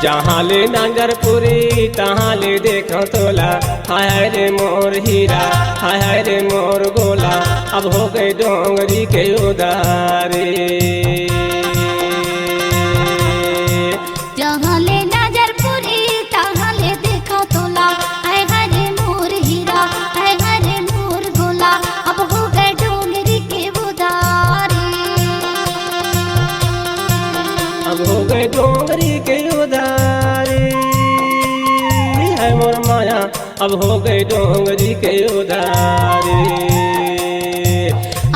जहाँ ले नजरपुरी तहाँ ले देखो तोला, हाय हाय रे मोर हीरा, हाय हाय रे मोर गोला, अब हो गए डोंगरी के उदारे। जहाँ ले नजरपुरी तहाँ ले देखो तोला, हाय हाय रे मोर हीरा, हाय हाय रे मोर गोला, अब हो गए डोंगरी के उदारे। अब हो गए डोंगरी के उदारे, है मोर माया, अब हो गए डोंगरी के उदारे।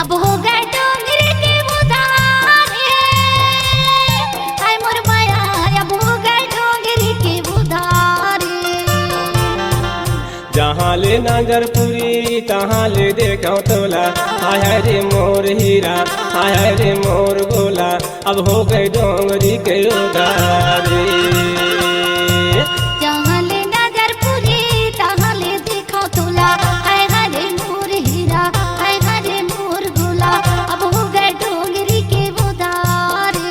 अब हो गए डोंगरी के उदारे, हाय मोर माया, अब हो गए डोंगरी के उदारे। जहाँ ले नजरपुरी तहाँ ले देखो तोला, हाय हाय रे मोर हीरा, हाय हाय रे मोर गोला, अब हो गए डोंगरी के उदारे। जहाँ ले नजरपुरी तहाँ ले देखो तोला, हाय हाय रे मोर हीरा, हाय हाय रे मोर गोला, अब हो गए डोंगरी के उदारे।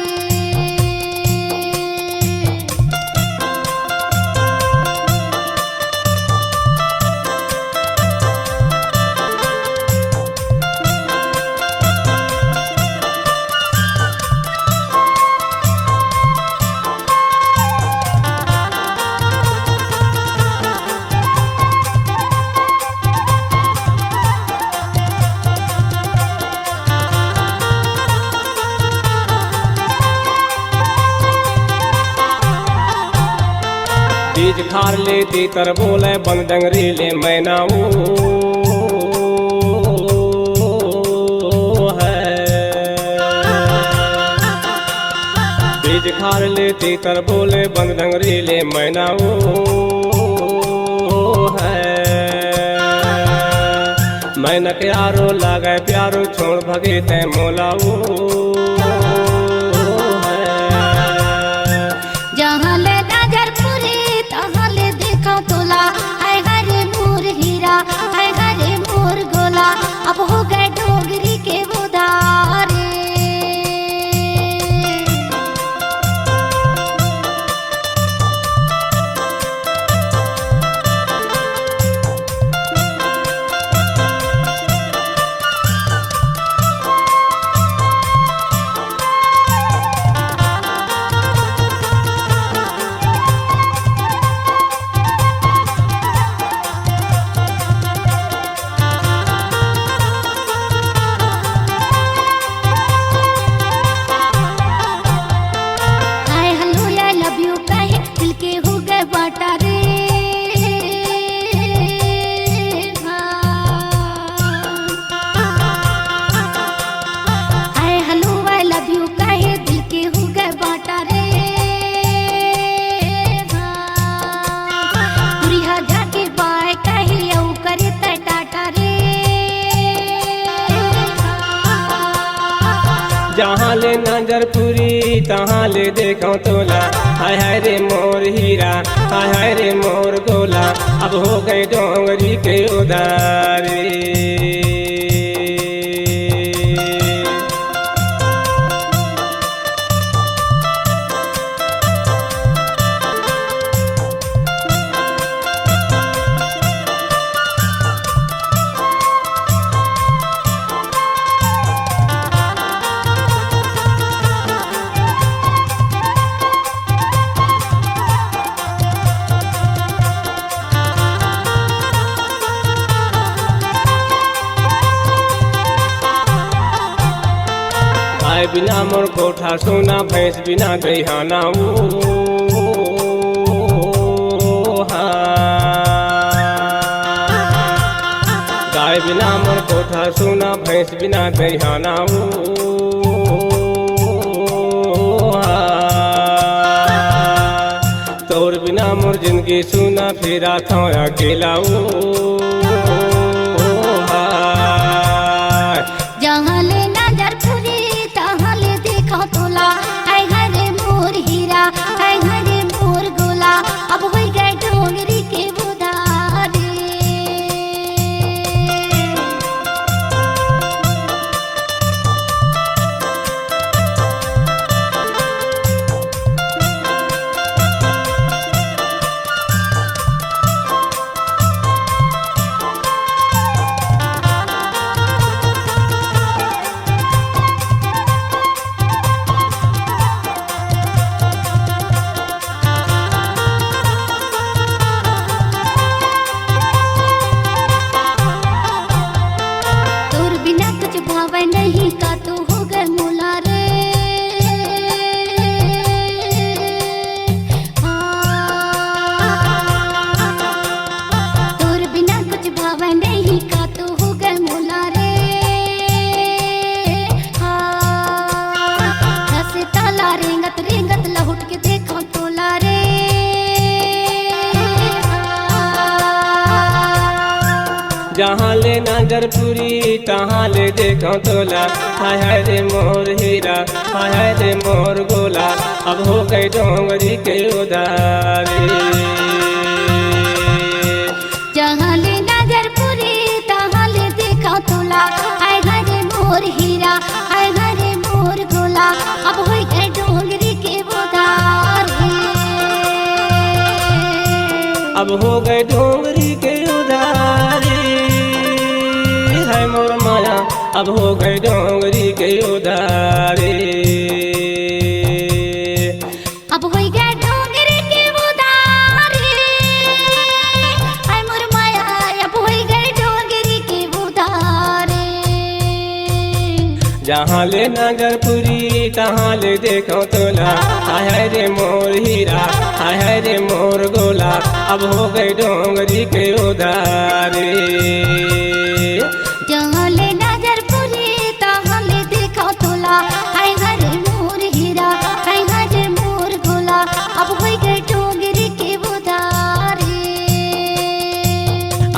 बीज खार ले तीतर बोले बन डंगरी ले मैनाऊ है। बीज खार ले तीतर बोले बन डंगरी ले मैनाऊ है। मैना प्यारो लागे प्यारो छोड़ भगे ते मोलाऊ है। जहाँ ले नजरपुरी तहाँ ले देखो तोला, हाय हाय रे मोर हीरा, हाय हाय रे मोर गोला, अब हो गए डोंगरी के उदारे। Hi hello I love you कहे दिल के हो गए बाटा रे। Hi hello I love you कहे दिल के हो गए बाटा रे। दुरिया जाके बाय कहे औ करे त टाटा रे। जहाँ ले नजरपुरी तहाँ ले देखो तोला, हाय हाय रे मोर हीरा, हाय हाय रे मोर गोला, अब हो गए डोंगरी के उदारे। गाय बिना मोर कोठा सोना, भैंस बिना गैहाना गाय बिना मोर कोठा सोना, भैंस बिना गैहाना तोर बिना मोर जिंदगी सुना, फिरा था अकेला जहाँ ले नजरपुरी तहाँ ले देखो तोला, हाय हाय रे मोर हीरा, हाय हाय रे मोर गोला, अब हो गए डोंगरी के उदारे। जहाँ ले नजर पूरी तहाँ ले देखो तोला, हाय हाय रे मोर हीरा, हाय हाय रे मोर गोला, अब हो गई डोंगरी के उधारी। जहाँ ले नजर पूरी तहाँ ले देखो तोला, हाय हाय रे मोर हीरा, हाय हाय रे मोर गोला, अब हो गई डोंगरी के उधारी। अब हो गए डोंगरी के उधारी, है मोर माया अब हो गए डोंगरी के उधारी। अब हो गए डोंगरी के उधारी, है मोर माया अब हो गए डोंगरी के उधारी। जहाँ ले नजर पूरी तहाँ ले देखो तोला, हाय हाय रे मोर हीरा, हाय हाय रे मोर गोला, अब हो गई डोंगरी के उधारी। जहाँ ले नजर पूरी तहाँ ले देखो तोला, हाय हाय रे मोर हीरा, हाय हाय रे मोर गोला, अब हो गए डोंगरी के उधारी।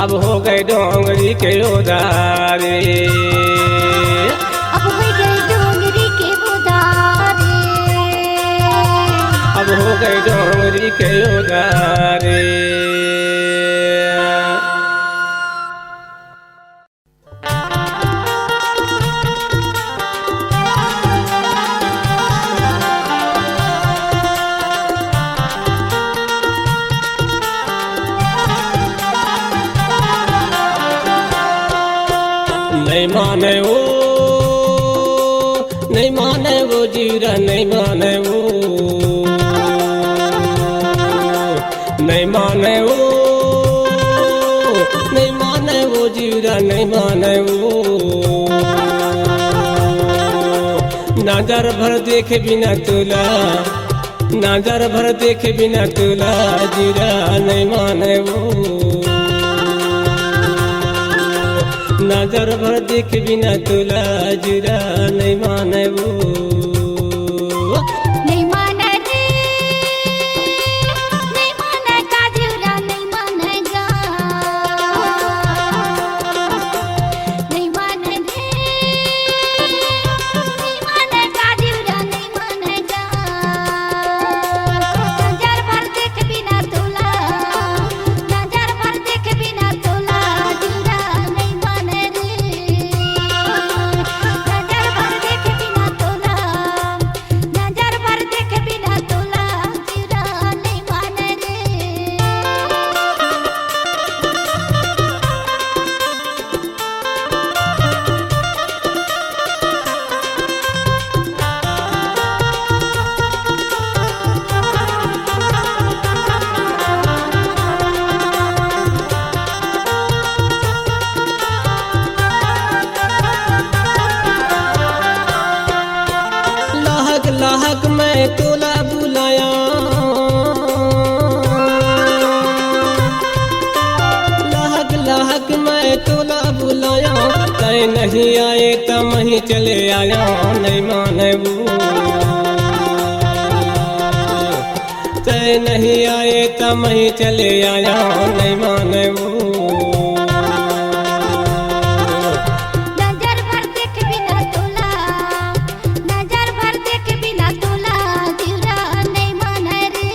अब हो गए डोंगरी के उधारी। अब हो गए डोंगरी के उधारी। अब हो गए डोंगरी के उधारी। नहीं माने वो, नहीं माने वो जीरा, नहीं माने वो, नहीं माने वो, नहीं माने वो जीरा, नहीं माने वो। नजर भर देखे बिना तुला, नजर भर देखे बिना तुला, जीरा नहीं माने वो। नजर भर देख बिना तुला, जीरा नहीं माने वो। नहीं माने रे, नहीं माने का जीरा नहीं मानेगा। नहीं माने रे, नहीं माने का जीरा नहीं मानेगा। नजर भर देख बिना तुला, नजर भर देख बिना तुला, जीरा नहीं माने रे। नजर भर देख बिना तुला, नजर भर देख बिना तुला, जीरा नहीं माने रे। लाहक लाहक मैं तोला बुलाया, लाहक लाहक मैं तोला बुलाया, तय नहीं आए तो वहीं चले आया, नहीं माने वो। तय नहीं आए तो वहीं चले आया, नहीं माने वो। नजर भर देख बिना तुला, नजर भर देख बिना तुला, जीरा नहीं माने रे।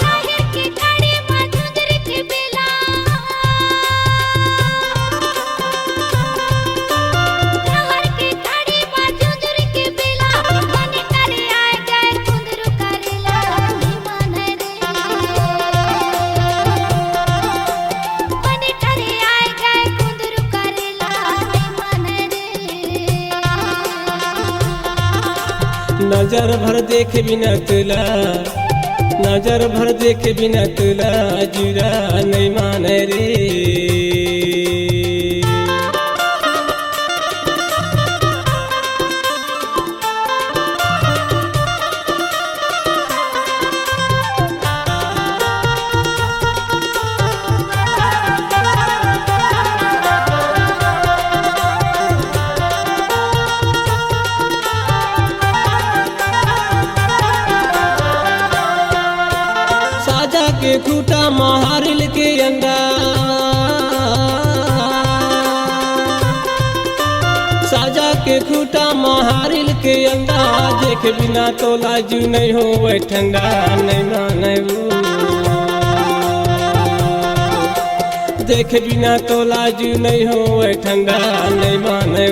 काहे की घड़ी मधुर की बेला, कहर की घड़ी मधुर की बेला, मन करे आए गए कुंदरू करेला, नहीं माने रे। मन करे आए गए कुंदरू करेला, नहीं माने रे। नजर भर देख बिना तुला, नजर भर देख बिना तुला, जीरा नहीं माने रे। के खूटा महारिल के अंडा, साजा के खूटा महारिल के अंडा, देख बिना तो लाजू नहीं हो वह ठंडा नहीं माने देख बिना तो लाजू नहीं हो वह ठंडा नहीं माने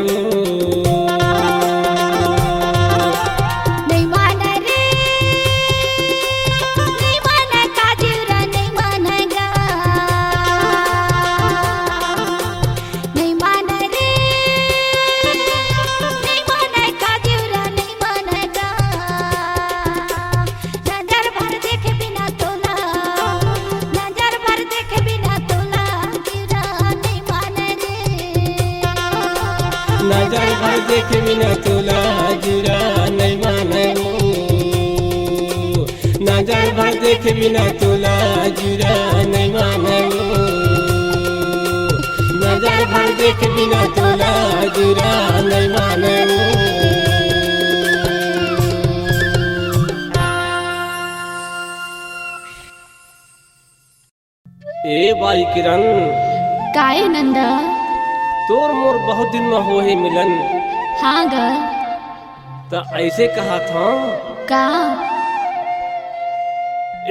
नजर भर देख बिना तोला जुरा नहीं माने नजर भर देख बिना तोला जुरा नहीं माने नजर भर देख बिना तोला जुरा नहीं माने। ए बाई किरण काहे नंदा तोर मोर बहुत दिन में हो ही मिलन। हाँ ग तो ऐसे कहा था का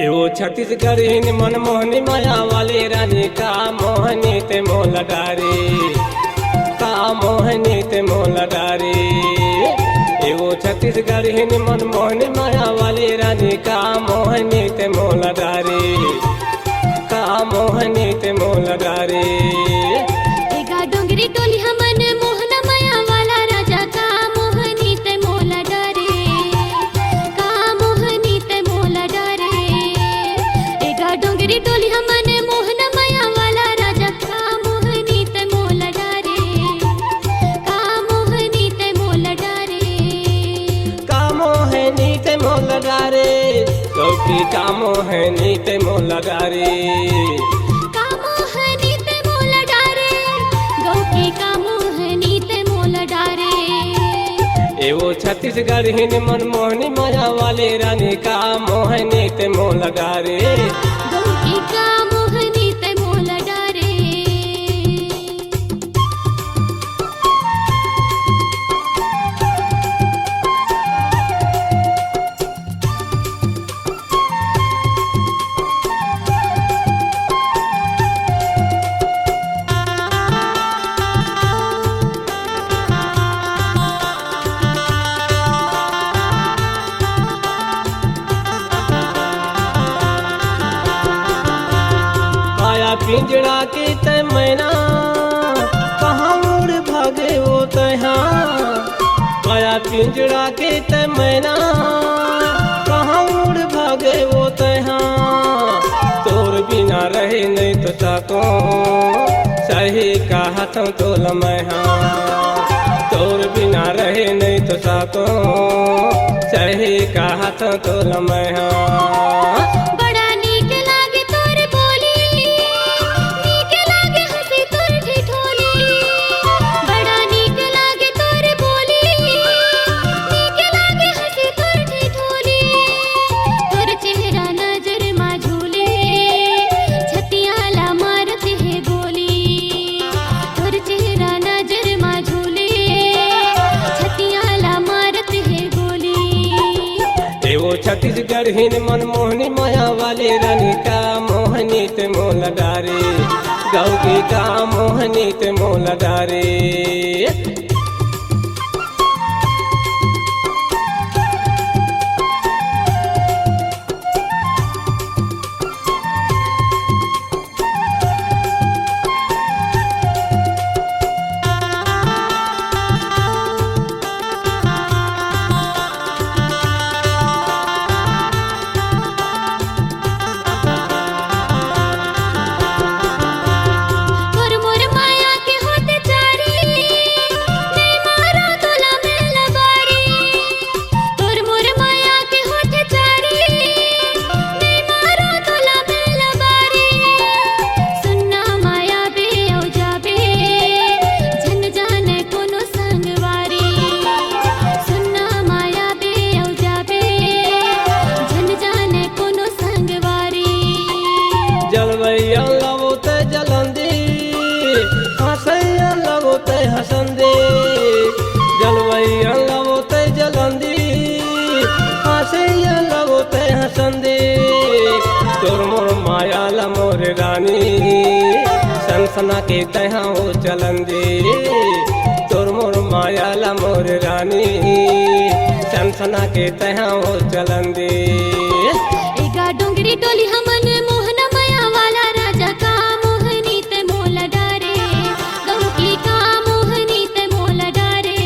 एवो छत्तीसगढ़ हिन मन मोहनी माया वाले रानी का मोहनी ते मोला डारे का मोहनी ते मोला डारे एवो छत्तीसगढ़ हिन मन मोहनी माया वाले रानी का मोहनी ते मोला डारे का मोहनी ते मोला डारे डोंगरी टोली हमन मोहन माया वाला राजा का मोहनी ते मोला डरे का मोहनी ते मोला डरे एगा डोंगरी टोली हमन मोहन माया वाला राजा का मोहनी ते मोला डरे का मोहनी ते मोला डरे का मोहनी ते मोला डारे कौटी का मोहनी ते मोला डारे एवो छत्तीसगढ़ हिन मन मोहनी माया वाले रानी का मोहनी ते मोला डारे गौकी का मोहनी ते मोला डारे। पिंजड़ा के ते मैना कहाँ उड़ भागे वो तहाँ पाया पिंजड़ा के ते मैना कहाँ उड़ भागे वो तहाँ तोर बिना रहे नहीं तो ताको सही का हाथों तो लम्हा तोर बिना रहे नहीं तो ताको सही का हाथों तो लम्हा छत्तीसगढ़ हिन मन मोहनी माया वाले रानी का मोहनी ते मोला डारे गाँव की का मोहनी ते मोला डारे। पसंदे तोर मोर मायाला मोर रानी सनसना के तहाँ हो चलंदे तोर मोर मायाला मोर रानी सनसना के तहाँ हो चलंदे एगा डोंगरी टोली हमन मोहन माया वाला राजा का मोहनी ते मोला डारे गौकी का मोहनी ते मोला डारे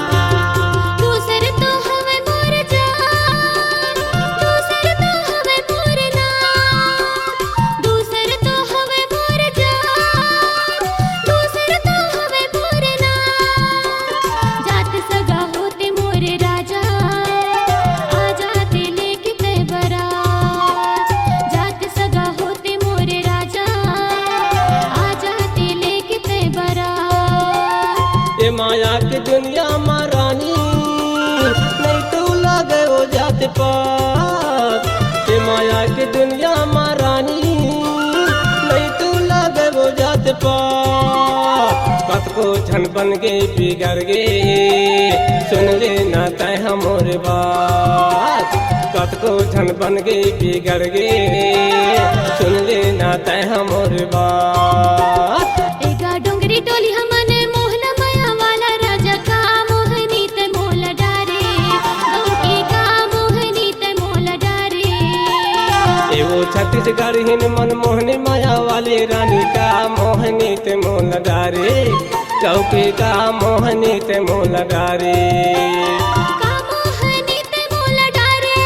दूसर तो हवे मोर जान दूसर तो हवे मोर नाम दूसर तो हवे मोर जान दूसर तो हवे मोर नाम जात सगा होते मोर राजा आ जाते लेके ते बरात जात सगा होते मोर राजा आ जाते लेके ते बरात ये माया की दुनिया में रानी नहीं तो लगे हो जाते पाप ये माया की दुनिया में रानी नहीं तो लगे हो जाते पाप कत को छन बन गई बिगड़ गए सुन लेना तय हमोर बात कत को छन बन गई बिगड़ गए सुन लेना तय हमोर बात एगा डोंगरी टोली हमन मोहन माया वाला राजा का मोहनी ते मोला डारे गौकी का मोहनी ते मोला डारे एवो छत्तीसगढ़ हिन मन मोहनी माया वाली रानी का मोहनी ते मोल डारे चौकी का मोहनी ते मोल डारे का मोहनी ते मोला डारे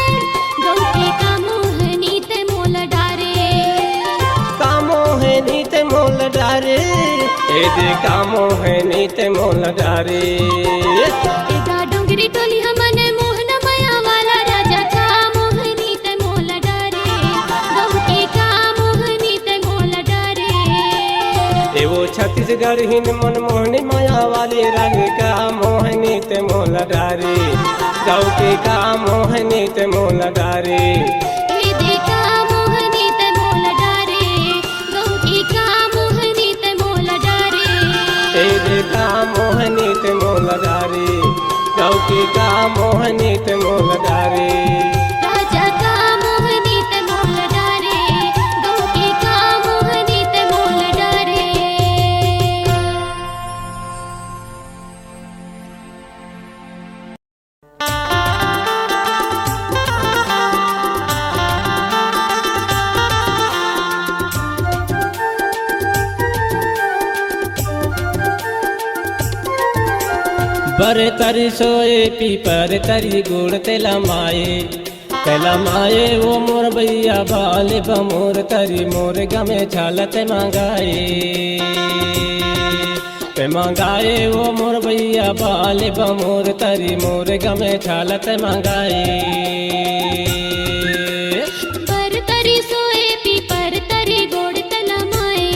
गौकी का मोहनी ते मोला डारे का मोहनी ते मोल डारे ए दे का मोहनी ते मोल डारे एगा डोंगरी टोली हमन मोहन माया वाला राजा का मोहनी ते मोला डारे गौकी का मोहनी ते मोला डारे एवो छत्तीसगढ़ हिन मन मोहनी माया वाली रानी का मोहनी ते मोल डारे चौकी का मोहनी ते मोल डारे ए देखा मोहनी ते मोला डारे गौकी का मोहनी ते मोला डारे ए देखा मोहनी ते मोल डारे चौकी का मोहनी ते मोल डारे राजा का मोहनी ते मोला डारे गौकी का मोहनी ते मोला डारे बरे तरी सोए पीपर तरी गुड़ तेला माए वो मोर भैया बाले बमोर तरी मोर गमे छालते मंगाए वो मोर भैया बाले बमोर तरी मोर गमे छालते मंगाए पर तरी सोए पीपर तरी गोड़ तला माए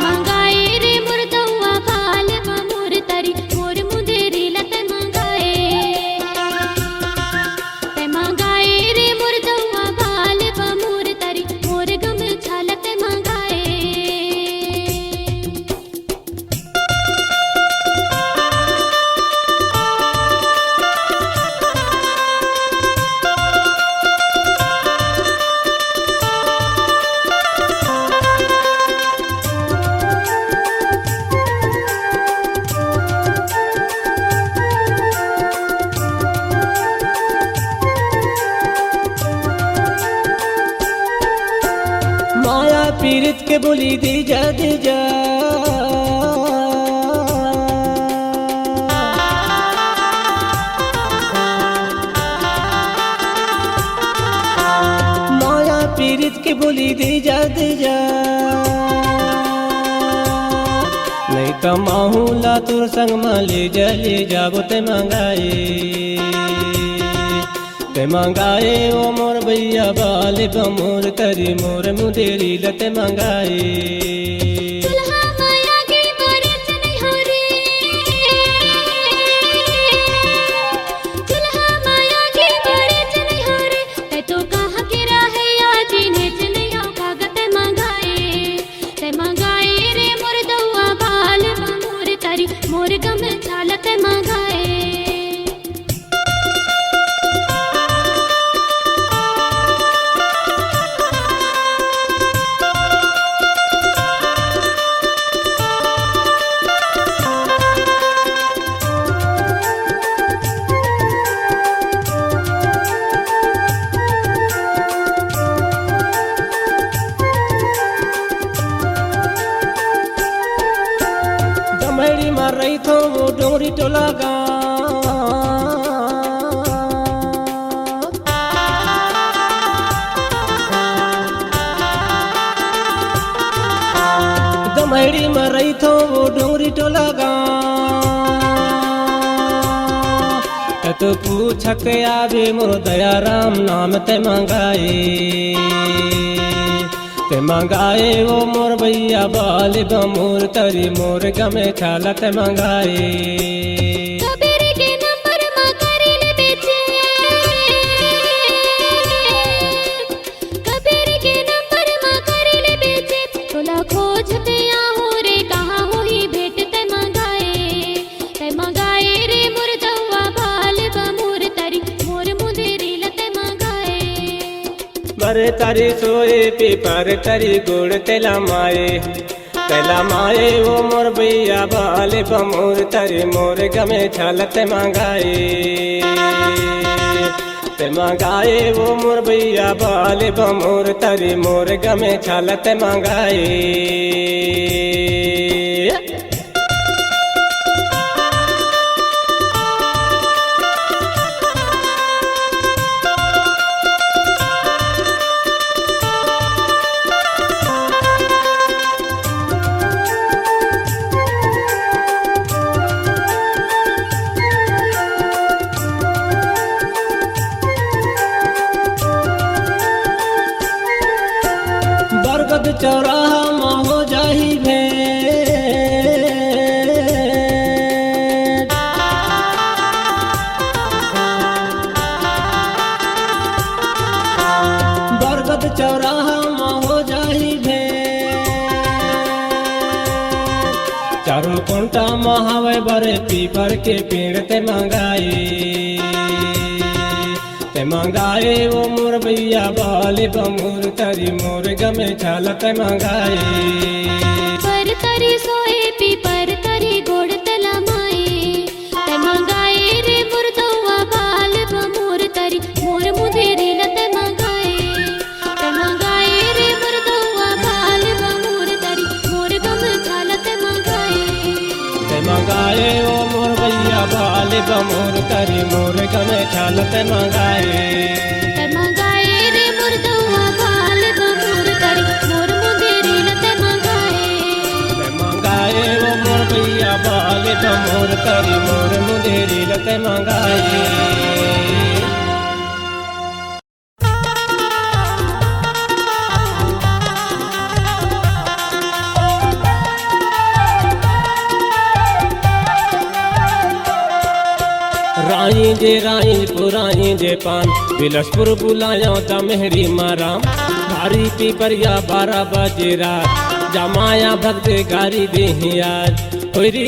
मंगाए रे मुर्दौआ भाल मोर तरी मोर मुदेरी लत मंगाए रे मुर्दौआ भाल मोर तरी मोर गम छालत मंगाए माया पीरित के बोली दी जा माया पीरित के बोली दी जा नहीं तो माहूला तुर संग में ले जाबो ते मंगाए ते मंगाए ओ मोर भैया बाल बमोर तरी मोर मुदेरी लते मंगाए दुल्हा माया के बरत नहीं हो रे, दुल्हा माया के बरत नहीं हो रे, ते तो कहाँ के राहे आज इन्हें चले आओ कागत मंगाए रे मोर दौआ बाल बमोर तरी मोर गम छालत मंगाए। दमड़ी मार रही थो वो डोरी टोला गा दमड़ी मार रही थो वो डोरी टोला गा तो पूछ के आवे मोर दया राम नाम ते मंगाए ते मंगाए वो मोर भैया बाल बमोर तरी मोर गमे छालत मंगाए कबीर के नंबर मा करील बेचे, कबीर के नंबर मा करील बेचे, तोला खोजते आहो रे कहाँ हुई भेट ते मंगाए रे मोर दौआ बाल बमोर तरी मोर मुदेरी लते मंगाए। बर तरी सोए पीपर तरी गुड़ तेला माए वो मोर भैया बाल बमोर तरी मोर गमे छालत मंगाए ते मंगाए वो मोर भैया बाल बमोर तरी मोर गमे छालत मंगाए। बरगद चौराहा में हो जाही भेंट, बरगद चौराहा में हो जाही भेंट, चारों कोंटा महावे बरे पीपर के पेड़ ते मंगाए वो मोर भैया बाल बमोर तरी मोर गमे छालत मंगाए पर तरी सोए पीपर तरी गोड़ तला माए ते मंगाए रे मोर दौआ बाल बमोर तरी मोर मुदेरी लते मंगाए ते मंगाए रे मोर दौआ बाल बमोर तरी मोर गम छालत मंगाए ते मंगाए वो मोर भैया बाल बमोर तरी मोर गमे छालत मंगाए ते मंगाए रे मोर दौआ बाल बमोर तरी मोर मुदेरी लते मंगाए ते मंगाए वो मोर भैया बाल बमोर तरी मोर मुदेरी लते मंगाए। राई पुराई जे पान बिलसपुर बुलायो ता मेहरी माराम भारी पीपरिया 12 बजे रात जमाया भक्त गारी देही आज होरी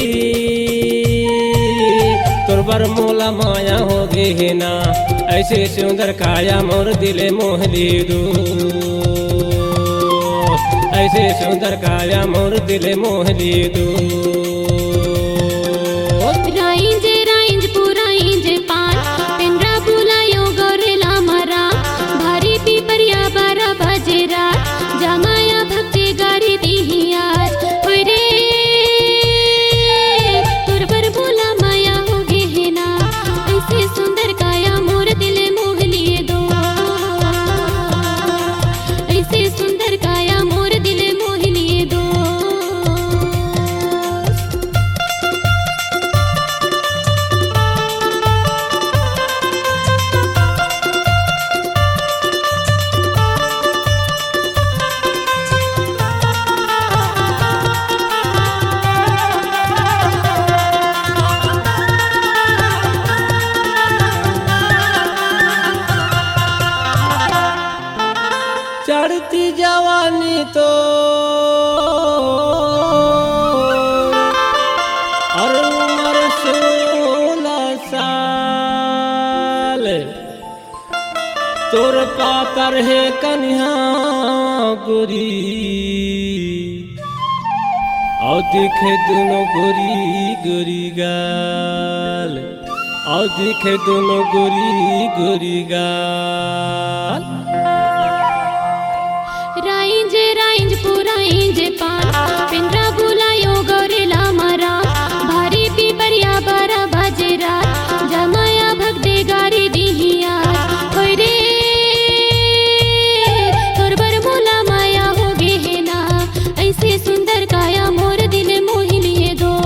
तोरबर मोला माया हो गे ना ऐसे सुंदर काया मोर दिले मोहली दू ऐसे सुंदर काया मोर दिले मोहली दू। राइंज पुराइंज पान पिंडरा बुलायो गोरेला मरा भारी पीपरिया 12 बजे रात जमाया भक्ति गारी दीही आज होय रे तुरबर बोला माया हो गे ना ऐसे सुंदर काया मोर दिले मोह लिए दो ऐसे सुंदर काया मोर दिले मोह लिए दो। प्यार है कन्या गोरी और दिखे दोनों गोरी गोरी गाल और दिखे दोनों गोरी गोरी गाल। राइंज पुराइंज पान पिंडरा बुलायो गौरेला मारा भारी पिपरिया बारा बजेरा जमाया भग दे गारी दिहिया होय रे तोर बर मोला माया हो गे है ना ऐसे सुंदर काया मोर दिल मोहि लिए दो।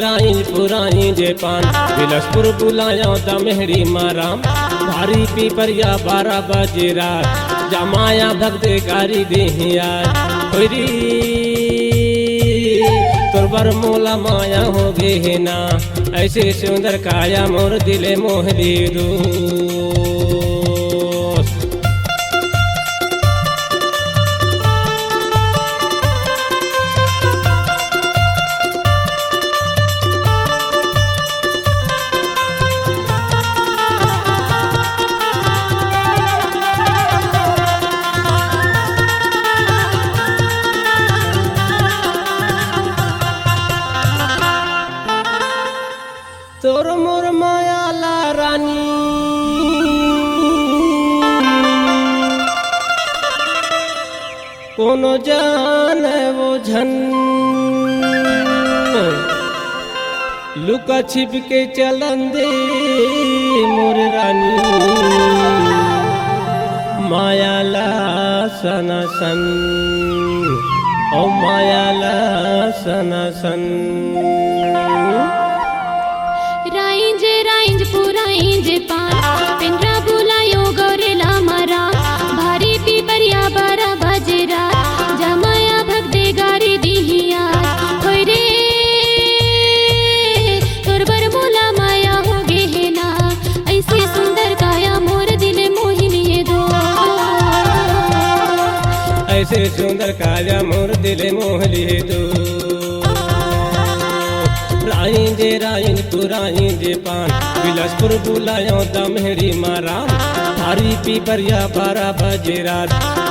राइंज पुराइंज पान बिलसपुर बुलाया दमेहरी माराम भारी पिपरिया बारा बजेरा जमाया भगदे गारी देहिया होरी तोर बर मोला माया हो गे है ना ऐसे सुंदर काया मोर दिले मोहली रो। तोर मोर माया ला रानी कोनो जाने वो झन लुका छिप के चलन दे मोर रानी माया ला सना सन ओ माया ला सना सन। राइंज पुराइंज पान पिंडरा बुलायो गौरेला मारा भारी पिपरिया बारा बजेरा जमाया भग दे गारी दिहिया होय रे तोर बर मोला माया हो गे है ना ऐसे सुंदर काया मोर दिल मोहि लिए दो। ऐसे सुंदर काया मोर दिल मोह लिए दो। राइंज पुराइंज पान बिलसपुर बुलायो दमेहरी मारा भारी पिपरिया बारा बजेरा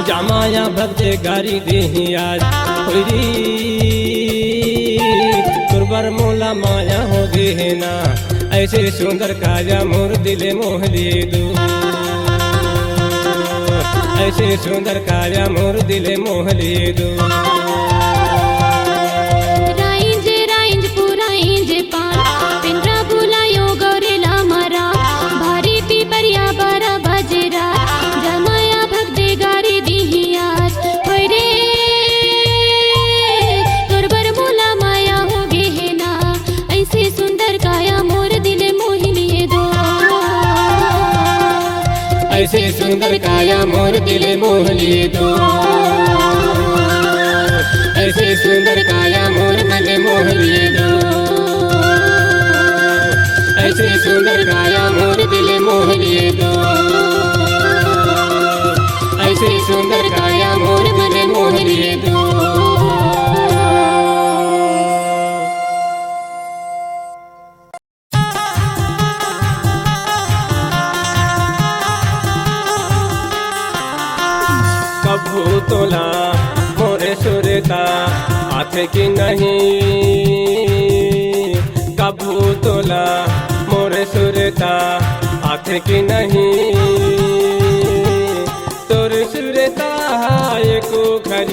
जमाया भगदे गारी देहिया होरी तोर बर मोला माया हो गे है ना ऐसे सुंदर काया मोर दिले मोह लिए दो। ऐसे सुंदर काया मोर दिले मोह लिए दो। पिंडरा बुलायो गौरेला मारा भारी पिपरिया बारा बजेरा जमाया भग दे गारी दिहिया होय रे तोर बर मोला माया हो गे है ना ऐसे सुंदर काया मोर दिल मोहि लिए दो। ऐसे सुंदर काया मोर दिल मोह लिए दो। ऐसे सुंदर काया मोर दिल मोह लिए दो। ऐसे सुंदर काया मोर दिल मोह लिए दो। ऐसे सुंदर काया मोर दिल मोह लिए दो। कभू तोला मोरे सुरता हाथ की नहीं कभू तोला मोरे सुरता हाथ की नहीं तोर सुरता को खरी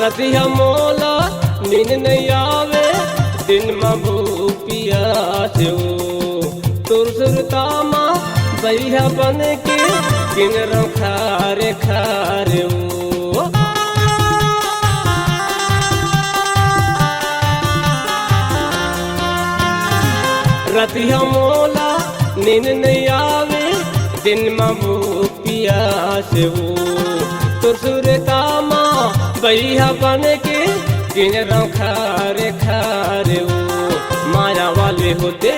रतिया मोला नींद नहीं आवे दिन में भूपिया से तुर सुरता माँ बैया बन के किन रो खारे खारे रतिया मोला नींद नहीं आवे दिन में भूपिया से तुर सुरता माँ बैया बन के किन रो खारे खारे माया वाले होते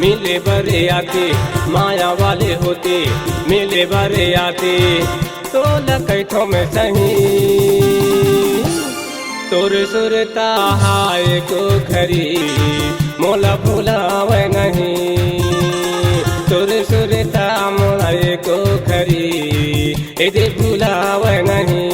मिले बरे आते माया वाले होते मिले बरे आते तो लकैठों में सही तोर सुरता हाय को घरी मोला भुलावे नहीं तोर सुरता मोला को घरी यदि भुलावे नहीं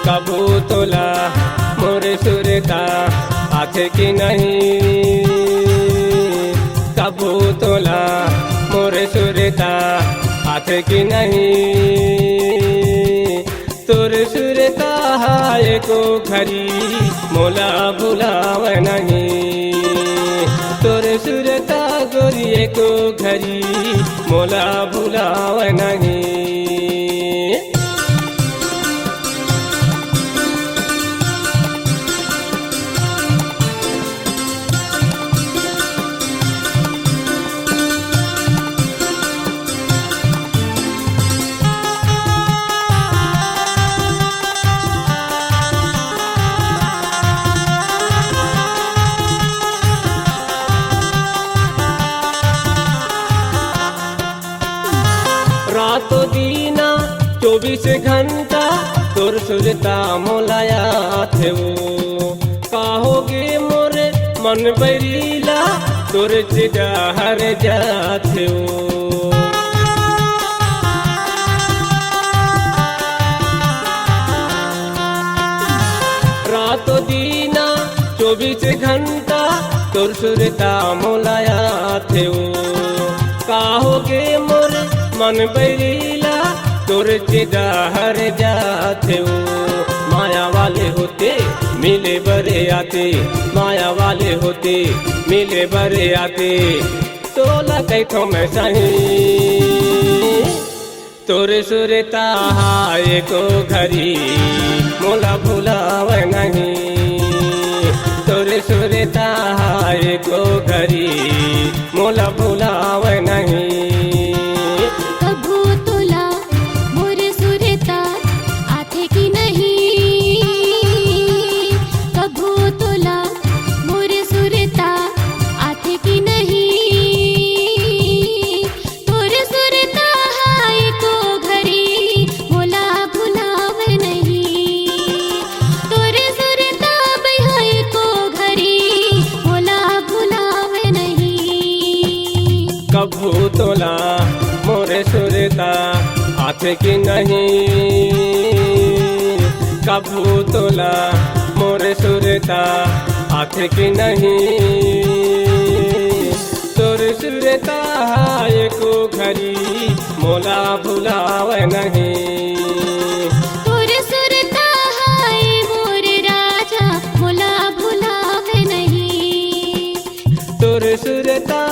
कबू तोला मोरे सुरता आथे की नहीं कबू तोला मोरे सुरता आथे की नहीं तोर सुरता हाय को घरी मोला भुलाव नहीं तोर सुरता गोरिए को घरी मोला भुलाव नहीं रातों दीना 24 घंटा तोर सुरता मोलाया थे वो कहोगे मोरे मन बरीला तोर चिड़ा हर जाते वो रातों दीना 24 घंटा तोर सुरता मोलाया थे वो कहोगे मोरे मन बरीला तोर चिदा हर जाते हो माया वाले होते मिले बरे आते माया वाले होते मिले बरे आते तोला कैथों में सही तोर सुरता हाय को घरी मोला भुलाव नहीं तोर सुरता हाय को घरी मोला भुलाव नहीं हाथ की नहीं कभू तोला मोर सुरता हाथ की नहीं तोर सुरता एको घड़ी मोला भुलाव नहीं तोर सुरता हाय मोर राजा मोला भुलावे नहीं तोर सुरता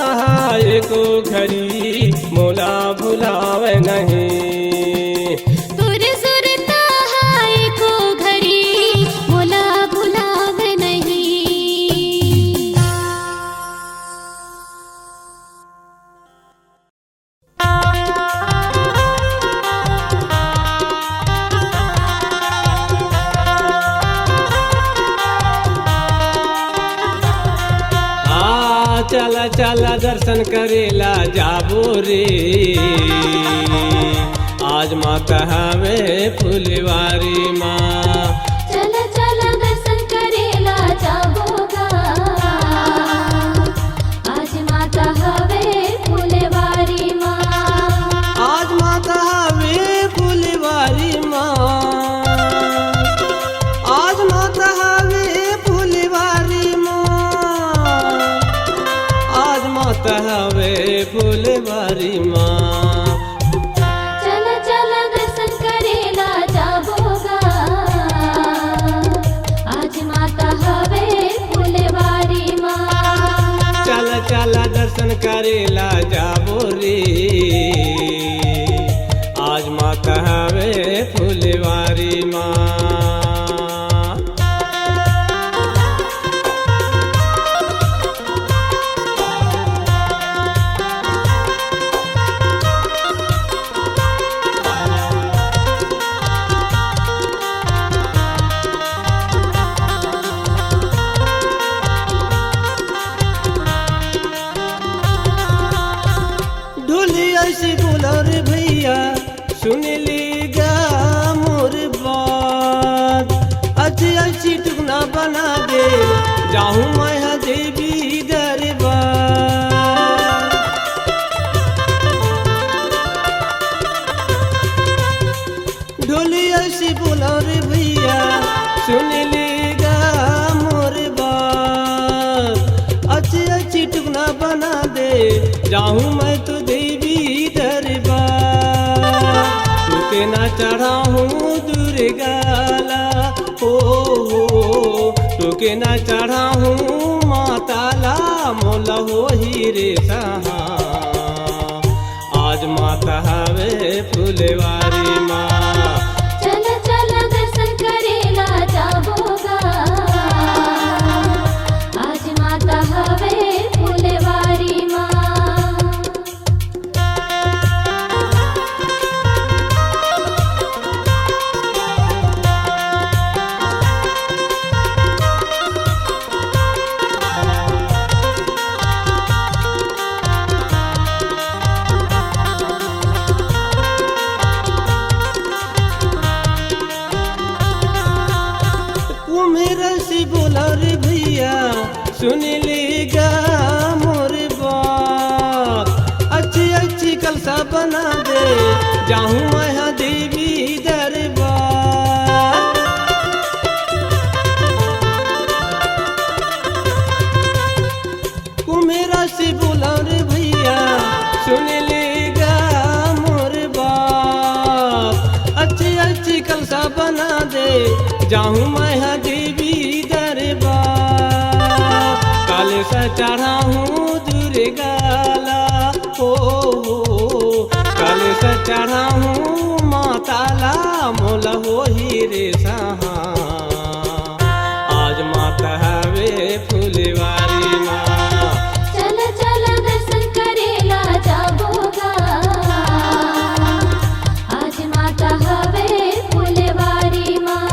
एको घड़ी मोला भुलाव नहीं तोर सुरता हाय को घड़ी मोला भुलावे नहीं चला चला दर्शन करेला जाबो रे आज माता हमें फुलवारी माँ चला चला दर्शन करेला जाबोगा आज माता हवे फुलवारी माँ आज माता हमें फुलवारी माँ आज माता हमें फुलवारी माँ आज माता हमें फुलवारी माँ चला चला दर्शन करेला जाबोगा आज माता हवे फुलवारी माँ चला चला दर्शन करेला जाबो रे आज माता हमें फुलवारी माँ ढोली ऐसी बोला रे भैया सुन लीगा मोर बात अच्छी अच्छी टुकना बना दे जाऊँ मैं देवी दरबार ढोली ऐसी बोला रे भैया सुन लीगा मोर बात अच्छी अच्छी टुकना बना दे जाऊँ मैं तो देवी दरबार रुके ना चढ़ा हूँ दुर्गाला हो रुके ना चढ़ा हूँ माताला मोला हो हीरे सहा आज माता हवे फुलवारी माँ चला चला दर्शन करेला जाबोगा आज माता हवे फुलवारी माँ रसी बोला रे भैया सुन लेगा मोर बात अच्छी अच्छी कलसा बना दे जाऊँ मैं देवी दरबार कुमेरा से बोला रे भैया सुन लेगा मोर बात अच्छी अच्छी कलसा बना दे जाऊँ मैं देवी दरबार काले से चढ़ा हूँ दुर्गाला हो काले से चढ़ा हूँ माताला मोला हो हीरे सहा आज माता हवे फुलवारी माँ चला चला दर्शन करेला जाबोगा आज माता हवे फुलवारी माँ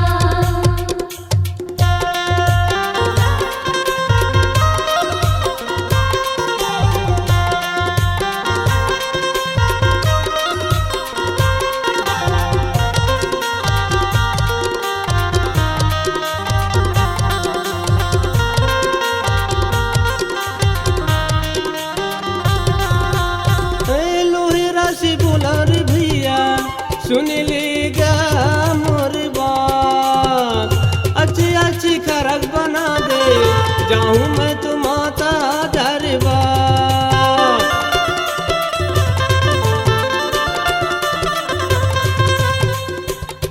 जाऊं मैं तो माता दरबार।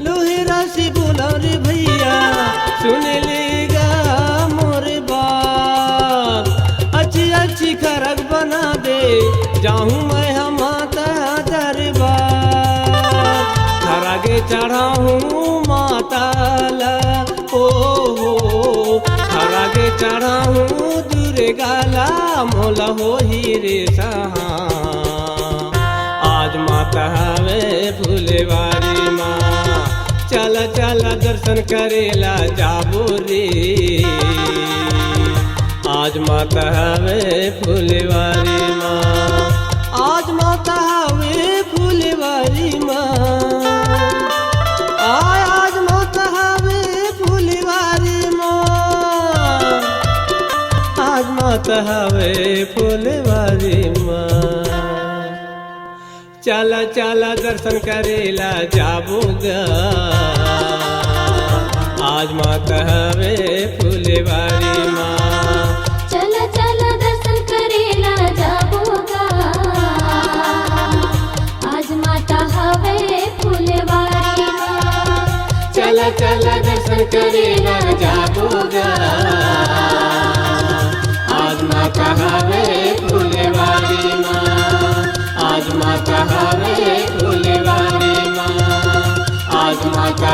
लोहेरा से बोला रे भैया सुन लेगा मोर बात, अच्छी अच्छी खरक बना दे जाऊं मैं हम माता दरबार। खरागे चढ़ाऊं माता ला ओ हो, खरागे चढ़ाऊं दुर्गा ला मोला हो ही रे सहा। आज माता हवे फुलवारी माँ, चल चल दर्शन करेला जाबो रे। आज माता हवे फुलवारी माँ, आज माता हवे फुलवारी माँ, आज माता हवे फुलवारी माँ, आज माता हवे फुलवारी माँ। चला चला दर्शन करेला जाबोगा, आज माता हवे फुलवारी माँ। चला चला दर्शन करेला जाबोगा, आज माता हवे फुलवारी माँ। चला चला दर्शन करेला जाबोगा, आज माता हवे फुलवारी माँ, आज माता हवे फुलवारी माँ, आज माता